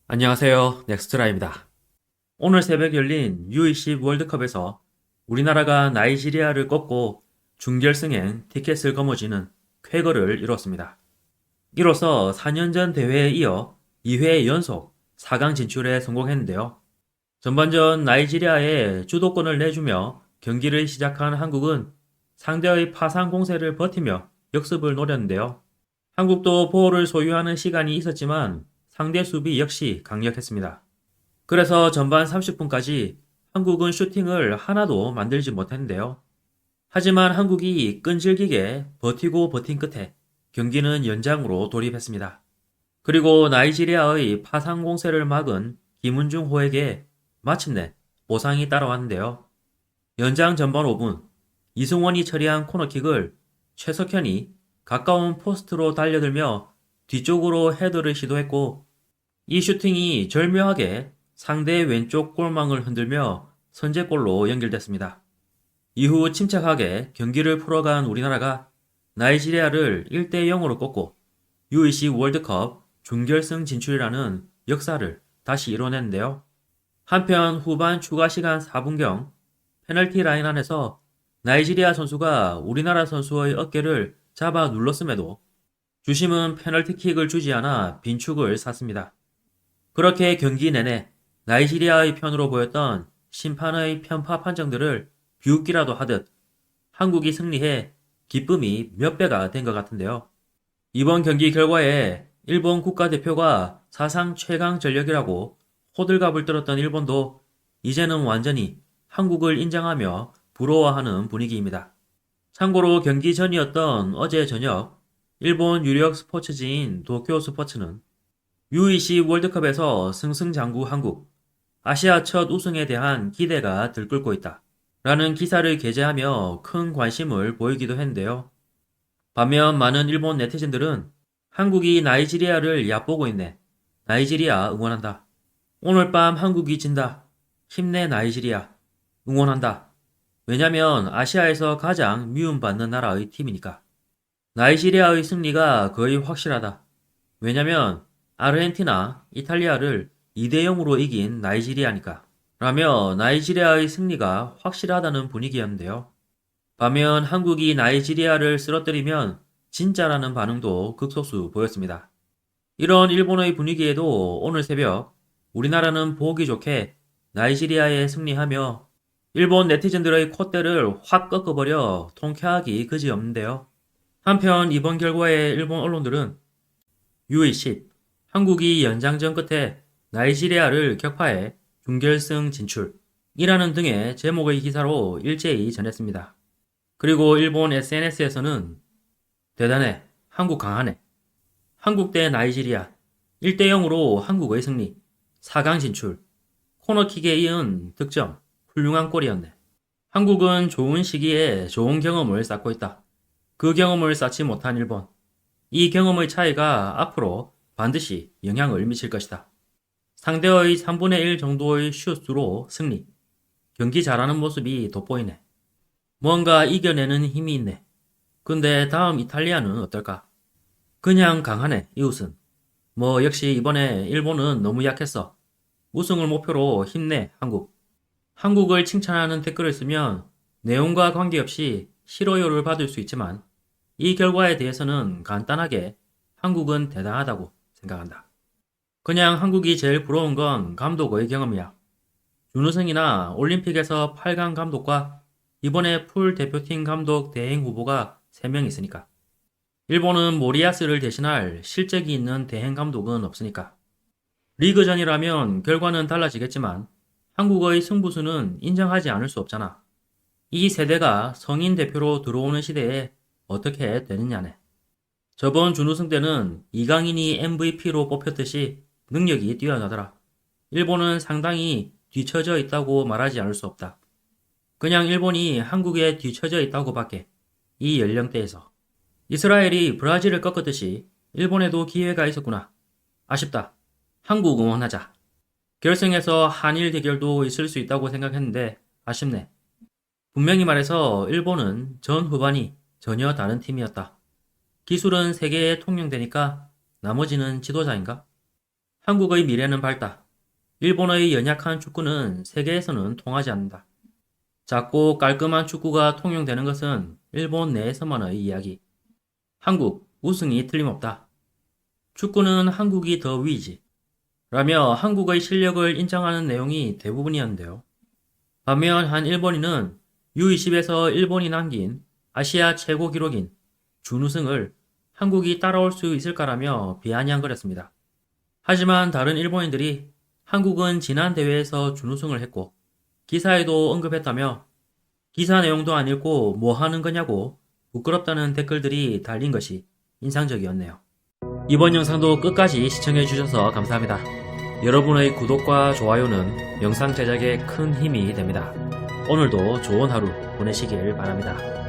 안녕하세요. 넥스트라입니다. 오늘 새벽 열린 U20 월드컵에서 우리나라가 나이지리아를 꺾고 준결승엔 티켓을 거머쥐는 쾌거를 이뤘습니다. 이로써 4년 전 대회에 이어 2회 연속 4강 진출에 성공했는데요. 전반전 나이지리아에 주도권을 내주며 경기를 시작한 한국은 상대의 파상 공세를 버티며 역습을 노렸는데요. 한국도 볼을 소유하는 시간이 있었지만 상대 수비 역시 강력했습니다. 그래서 전반 30분까지 한국은 슈팅을 하나도 만들지 못했는데요. 하지만 한국이 끈질기게 버티고 버틴 끝에 경기는 연장으로 돌입했습니다. 그리고 나이지리아의 파상 공세를 막은 김은중호에게 마침내 보상이 따라왔는데요. 연장 전반 5분 이승원이 처리한 코너킥을 최석현이 가까운 포스트로 달려들며 뒤쪽으로 헤더를 시도했고, 이 슈팅이 절묘하게 상대 왼쪽 골망을 흔들며 선제골로 연결됐습니다. 이후 침착하게 경기를 풀어간 우리나라가 나이지리아를 1대 0으로 꺾고 U20 월드컵 준결승 진출이라는 역사를 다시 이뤄냈는데요. 한편 후반 추가 시간 4분경 페널티 라인 안에서 나이지리아 선수가 우리나라 선수의 어깨를 잡아 눌렀음에도 주심은 페널티킥을 주지 않아 빈축을 샀습니다. 그렇게 경기 내내 나이지리아의 편으로 보였던 심판의 편파 판정들을 비웃기라도 하듯 한국이 승리해 기쁨이 몇 배가 된 것 같은데요. 이번 경기 결과에 일본 국가대표가 사상 최강 전력이라고 호들갑을 떨었던 일본도 이제는 완전히 한국을 인정하며 부러워하는 분위기입니다. 참고로 경기 전이었던 어제 저녁 일본 유력 스포츠지인 도쿄 스포츠는 U20 월드컵에서 승승장구 한국, 아시아 첫 우승에 대한 기대가 들끓고 있다 라는 기사를 게재하며 큰 관심을 보이기도 했는데요. 반면 많은 일본 네티즌들은 한국이 나이지리아를 얕보고 있네. 나이지리아 응원한다. 오늘 밤 한국이 진다. 힘내 나이지리아. 응원한다. 왜냐면 아시아에서 가장 미움받는 나라의 팀이니까. 나이지리아의 승리가 거의 확실하다. 왜냐면 아르헨티나, 이탈리아를 2대 0으로 이긴 나이지리아니까. 라며 나이지리아의 승리가 확실하다는 분위기였는데요. 반면 한국이 나이지리아를 쓰러뜨리면 진짜라는 반응도 극소수 보였습니다. 이런 일본의 분위기에도 오늘 새벽 우리나라는 보기 좋게 나이지리아에 승리하며 일본 네티즌들의 콧대를 확 꺾어버려 통쾌하기 그지없는데요. 한편 이번 결과에 일본 언론들은 U20 한국이 연장전 끝에 나이지리아를 격파해 준결승 진출이라는 등의 제목의 기사로 일제히 전했습니다. 그리고 일본 SNS에서는 대단해, 한국 강하네, 한국 대 나이지리아 1대 0으로 한국의 승리, 4강 진출, 코너킥에 이은 득점, 훌륭한 골이었네. 한국은 좋은 시기에 좋은 경험을 쌓고 있다. 그 경험을 쌓지 못한 일본. 이 경험의 차이가 앞으로 반드시 영향을 미칠 것이다. 상대의 3분의 1 정도의 슛으로 승리. 경기 잘하는 모습이 돋보이네. 뭔가 이겨내는 힘이 있네. 근데 다음 이탈리아는 어떨까? 그냥 강하네, 이웃은. 뭐 역시 이번에 일본은 너무 약했어. 우승을 목표로 힘내, 한국. 한국을 칭찬하는 댓글을 쓰면 내용과 관계없이 싫어요를 받을 수 있지만 이 결과에 대해서는 간단하게 한국은 대단하다고 생각한다. 그냥 한국이 제일 부러운 건 감독의 경험이야. 준우승이나 올림픽에서 8강 감독과 이번에 풀 대표팀 감독 대행 후보가 3명 있으니까. 일본은 모리야스를 대신할 실적이 있는 대행 감독은 없으니까. 리그전이라면 결과는 달라지겠지만 한국의 승부수는 인정하지 않을 수 없잖아. 이 세대가 성인 대표로 들어오는 시대에 어떻게 되느냐네. 저번 준우승 때는 이강인이 MVP로 뽑혔듯이 능력이 뛰어나더라. 일본은 상당히 뒤처져 있다고 말하지 않을 수 없다. 그냥 일본이 한국에 뒤처져 있다고 밖에 이 연령대에서. 이스라엘이 브라질을 꺾었듯이 일본에도 기회가 있었구나. 아쉽다. 한국 응원하자. 결승에서 한일 대결도 있을 수 있다고 생각했는데 아쉽네. 분명히 말해서 일본은 전 후반이 전혀 다른 팀이었다. 기술은 세계에 통용되니까 나머지는 지도자인가? 한국의 미래는 밝다. 일본의 연약한 축구는 세계에서는 통하지 않는다. 작고 깔끔한 축구가 통용되는 것은 일본 내에서만의 이야기. 한국, 우승이 틀림없다. 축구는 한국이 더 위지. 라며 한국의 실력을 인정하는 내용이 대부분이었는데요. 반면 한 일본인은 U20에서 일본이 남긴 아시아 최고 기록인 준우승을 한국이 따라올 수 있을까라며 비아냥거렸습니다. 하지만 다른 일본인들이 한국은 지난 대회에서 준우승을 했고 기사에도 언급했다며 기사 내용도 안 읽고 뭐 하는 거냐고 부끄럽다는 댓글들이 달린 것이 인상적이었네요. 이번 영상도 끝까지 시청해주셔서 감사합니다. 여러분의 구독과 좋아요는 영상 제작에 큰 힘이 됩니다. 오늘도 좋은 하루 보내시길 바랍니다.